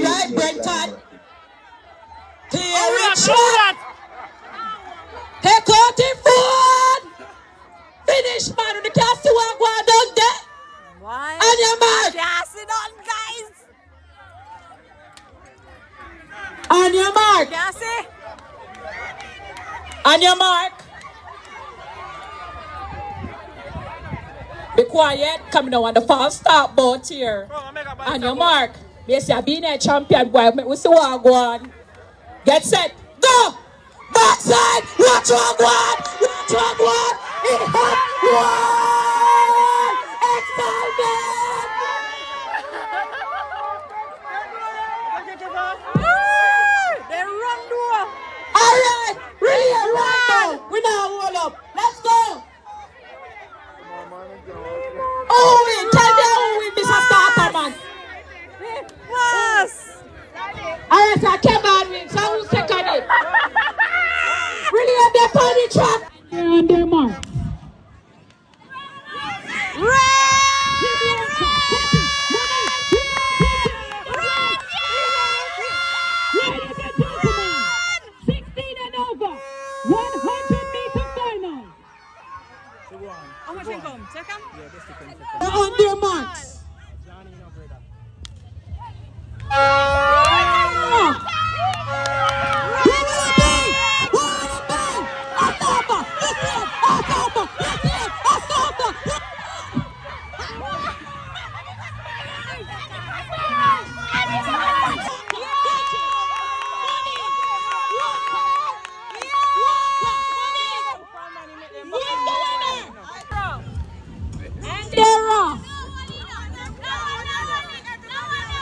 right, Brenton. Clear it shot. Take out the phone. Finish, man. You can't see what going down there. On your mark. Gas it on, guys. On your mark. Gas it. On your mark. Be quiet. Coming now on the fast start boat here. On your mark. Yes, I've been a champion boy. We see what go on. Get set. Go. Backside. Watch what go on. Watch what go on. It hot. One. Excitement. They run door. All right. Really right now. We now hold up. Let's go. Oh, wait. Tell me how we miss a starter, man. Yes. All right, so I came on with. So who's second it? Really on their pony track. They're on their mark. Ladies and gentlemen, 16 and over, 100-meter final. How much income? Second? They're on their marks.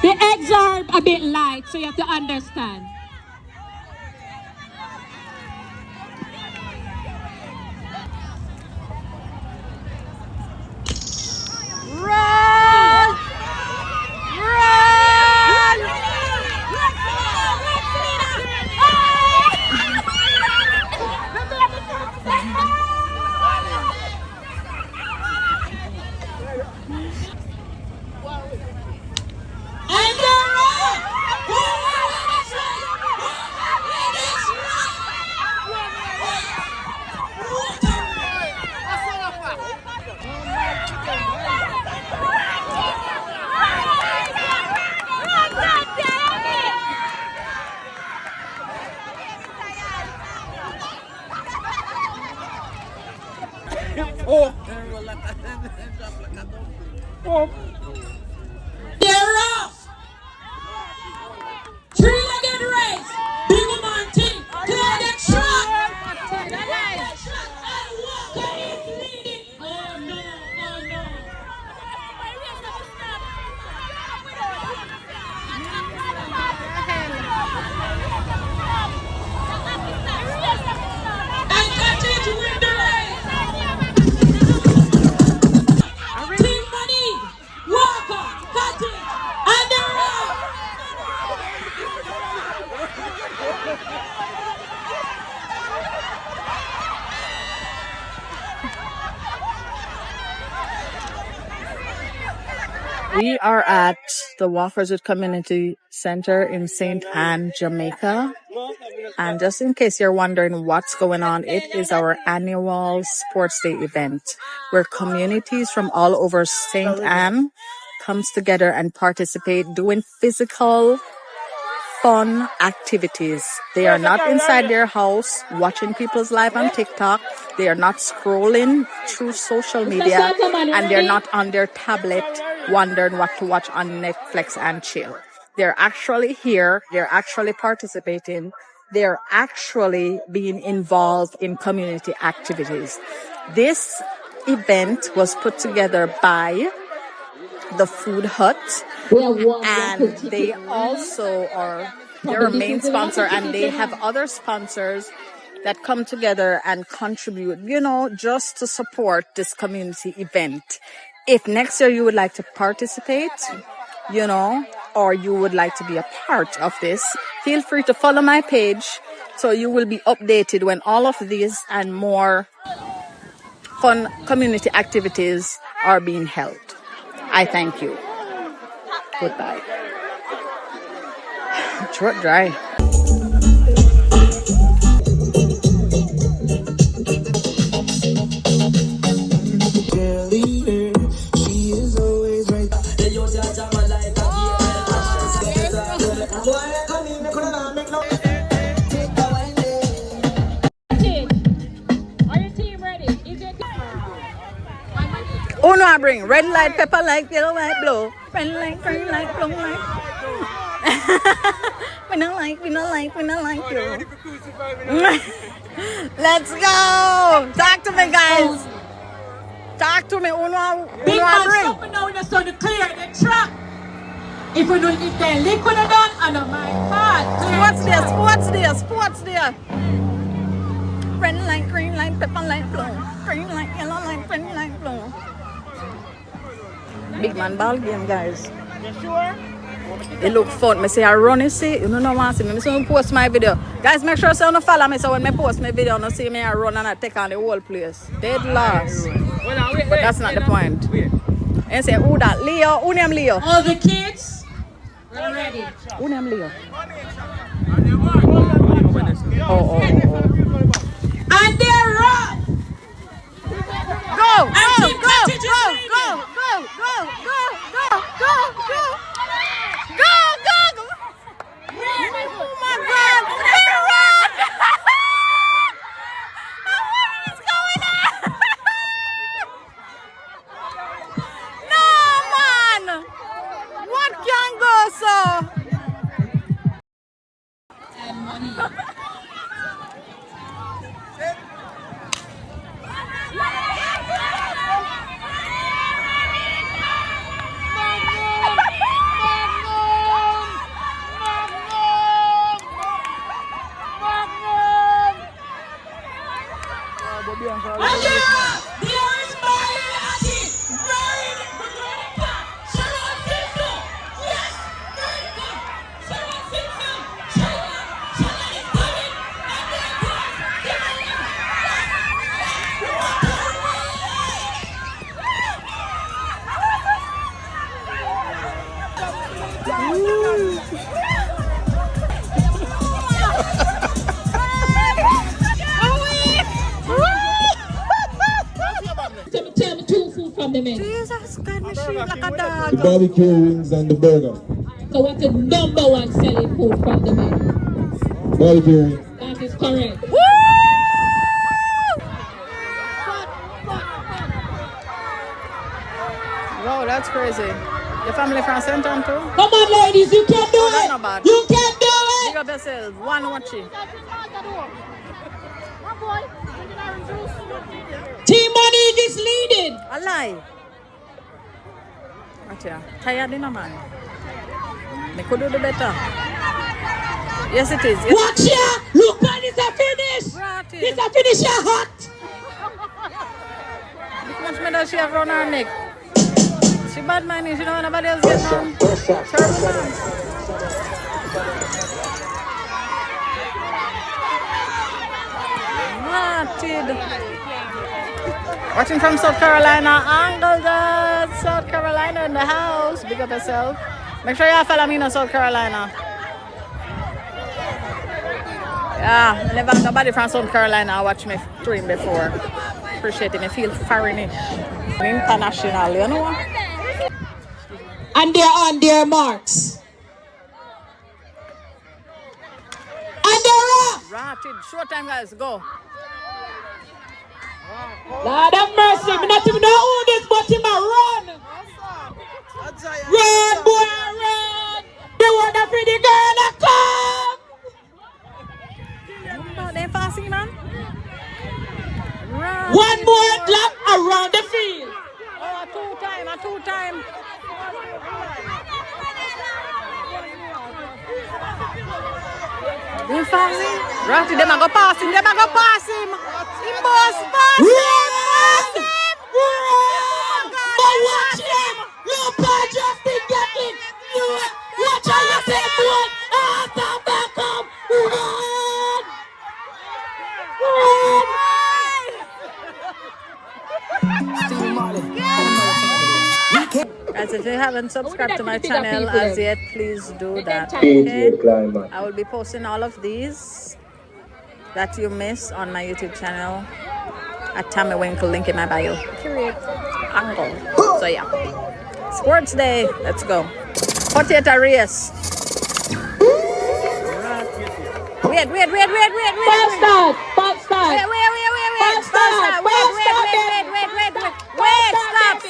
The eggs are a bit light, so you have to understand. Run! Run! And they're off! They're off! Three-legged race! Big woman team! Clear the track! And Walker is leading! Oh no, oh no! And continue to win the race! Team Money! Walker! Cutting! And they're off! We are at the Walkerswood Community Center in St. Anne, Jamaica. And just in case you're wondering what's going on, it is our annual sports day event where communities from all over St. Anne comes together and participate doing physical fun activities. They are not inside their house watching people's live on TikTok. They are not scrolling through social media, and they're not on their tablet wondering what to watch on Netflix and chill. They're actually here. They're actually participating. They're actually being involved in community activities. This event was put together by the Food Hut, and they also are their main sponsor, and they have other sponsors that come together and contribute, just to support this community event. If next year you would like to participate, or you would like to be a part of this, feel free to follow my page so you will be updated when all of these and more fun community activities are being held. I thank you. Goodbye. Throat dry. Are your team ready? Is it Oh no, I bring red light, pepper light, yellow light, blue. Red light, green light, blue light. we don't like you. Let's go. Talk to me, guys. Talk to me. Uno, big I man bring. stopping now in the sun to clear the track? If we don't, if they liquid or done, I don't mind. Sports there. Red light, green light, pepper light, blue. Green light, yellow light, red light, blue. Big man ball game, guys. You sure? It look fun. Me say I run it, see. You don't know what I see me. So I post my video. Guys, make sure you follow me so when I post my video, you see me I run and I take on the whole place. Dead last. But that's not the point. And say, who that? Leo? Who name Leo? All the kids, we're ready. Who name Leo? Oh. And they're up. Go! Oh my God! They run! What is going on? No, man! What can go so? And money. Tell me two food from the menu. Jesus, God, me shave like a dog. The barbecue wings and the burger. So what's the number one selling food from the menu? Barbecue wings. That is correct. Woo! Wow, that's crazy. Your family from St. Ann too? Come on, ladies, you can do Oh, that's it. not bad. You can do it. Big up yourself. One watching. Team Money is leading. A lie. Watch ya. Tired in a man. Me could do the better. Yes, it is. Yes. Watch ya. Look, man, it's a finish. Right. It's a finish, ya hot. Look how much medal she have around her neck. She bad man, she don't want nobody else get down. Terrible man. Martin. Watching from South Carolina, Angle God, South Carolina in the house. Big up yourself. Make sure you follow me in South Carolina. Yeah, I never had nobody from South Carolina watch me stream before. Appreciate it. I feel foreignish. International, you know what? And they're on their marks. And they're off. Ratted. Showtime, guys. Go. Lord have mercy. Me not even know who this, but him a run. Run, boy, run. The one that pretty girl that come. They fasting, man. Right. One more lap around the field. Oh, a two time. They fasting. Right, them a go pass him. He must pass him. But watch him. You bad Justin getting. Watch how you say boy. Come back up. Run. As if you haven't subscribed to my Put it up, channel people, as then. yet, please do Let them that. time. Okay? Climax. I will be posting all of these that you miss on my YouTube channel at Tami Winkle, link in my bio. Period. Angle. So yeah. Sports day. Let's go. Potato race. Wait. Fast start. Fast start. Wait. Fast start. Fast start, baby. Wait, Fast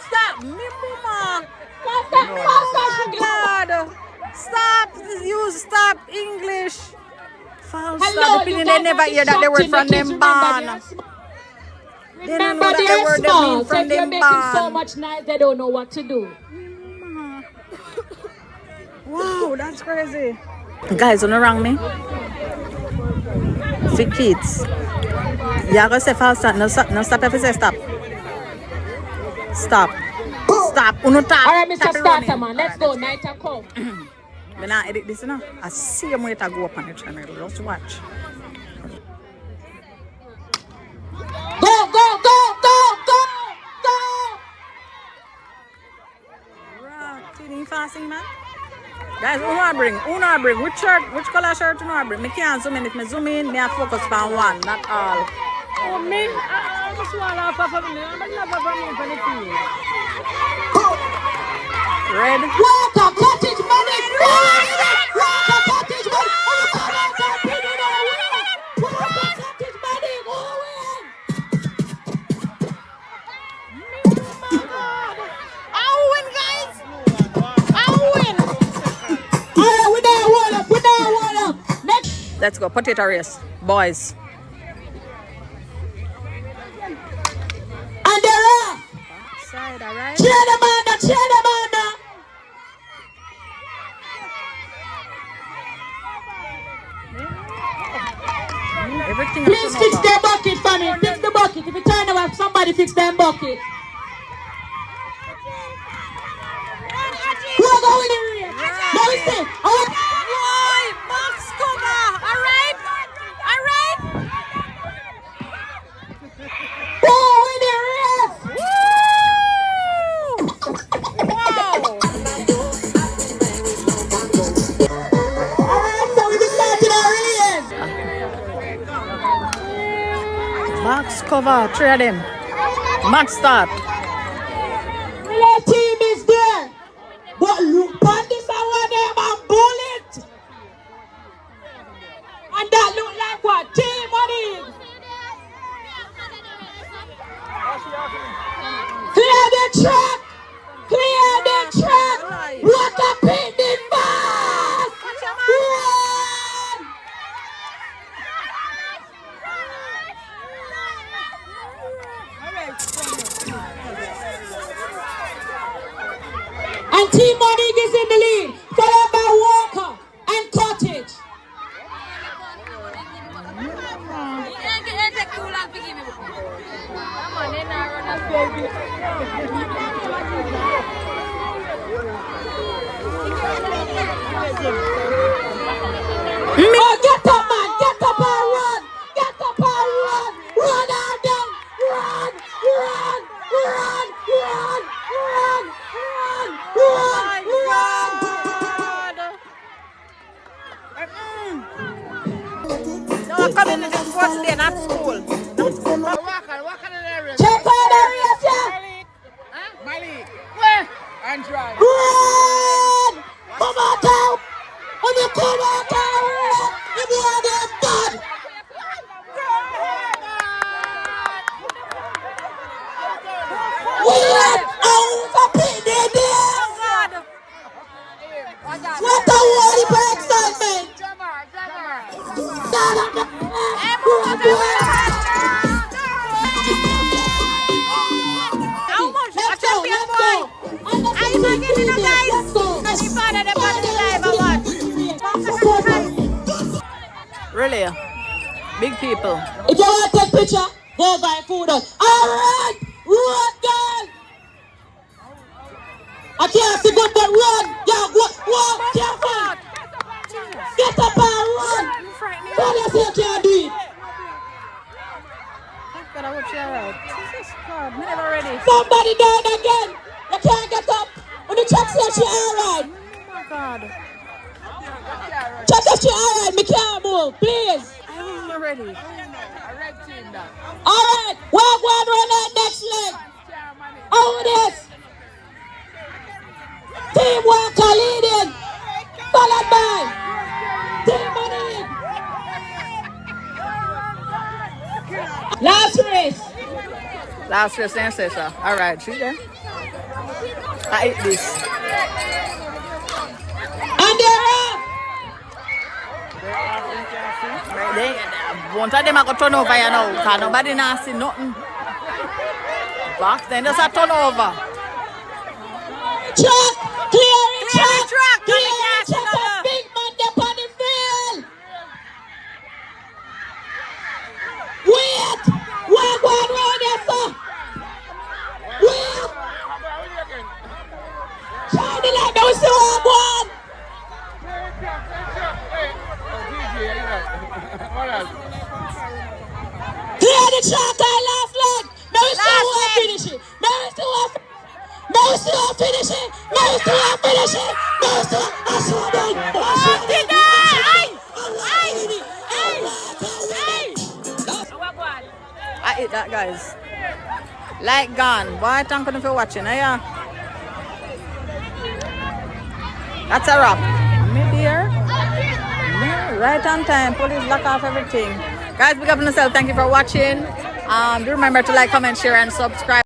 stop. Me mama. Fast start. God. Stop English. False Hello, start. The you people they never hear that the word from them barn. They don't know that the word they mean So from if you're them making so barn. much noise, they don't know what to do. Wow, that's crazy. Guys, don't wrong me. For kids. You go say false start. No stop if you say stop. Stop. Uno tap. All right, Mr. Tap it Starter, running. man. Let's go. Night and come. When I edit this, you know, I see him way to go up on the channel. Just watch. Go. Rock, you fasting, man. Guys, who bring? Which color shirt you bring? Me can't zoom in. If me zoom in, me I focus on one, not all. Oh, me? I just want to laugh at me. I'm not laughing at me for the field. Red. Walker, cottage money. Walker, cottage money. Walker, cottage money. Go away. I'll win, guys. I'll win. All right, we now hold up. Next. Let's go. Potato race. Boys. And they're off. Side, all right? Cheer them on. Everything Please fix their bucket for me. Fix the bucket. If you turn around, somebody fix their bucket. Who are going in here? Now we say, Boy, box cover. All right? who in the race? Wow. All right, so we be starting our race. Box cover. 3 of them. Match start. Relay team is there. But look on this and one them a bullet. And that look like what? Team money. Clear the track. What a pending fast. Run. And Team Money is in the lead, followed by Walker and Cottage. Oh, get up, man. Get up and run. Run out down. Run. No, I'm coming to the sports day, not school. Check out the race, yeah. Malik. Where? Android. Run. Come out out. When you come out out, you boy them bad. Wait, out of it there. What a worry for excitement. How much? Let's A champion go. boy. Are you going to get in, guys? Let's go. You found out about the live or what? Really? Big people. If you want to take picture, go buy food. All right, run, girl. I can't see good, but run. Yeah, walk, careful. Get up and run. Tell us you can't do it. God, I hope you're right. Jesus God, me never ready. Somebody down again. You can't get up. When you check see if she alright. Oh my God. Check if she alright. Me can't move, please. I'm ready. Alright, we're going to run that next leg. Over this. Team Walker leading. Followed by Team Money. Last race. Last year's sensation. All right, see there. I ate this. And they're up. One of them I got turn over you now, because nobody not see nothing. Back then, just a turnover. Truck, clearing truck, truck, clearing truck, a big man up on the field. Wait, we're going round here, sir. Wait. Shine the light, don't see what one. Clear the track, I last leg. Now we still want to finish it. Now we still want to finish it. Now we still want to finish it. Now we still want to finish it. I ate that, guys. Light gone. Boy, thank you for watching. Yeah. That's a wrap. Mid-year. Right on time. Police lock off everything. Guys, big up on yourself. Thank you for watching. Do remember to like, comment, share, and subscribe.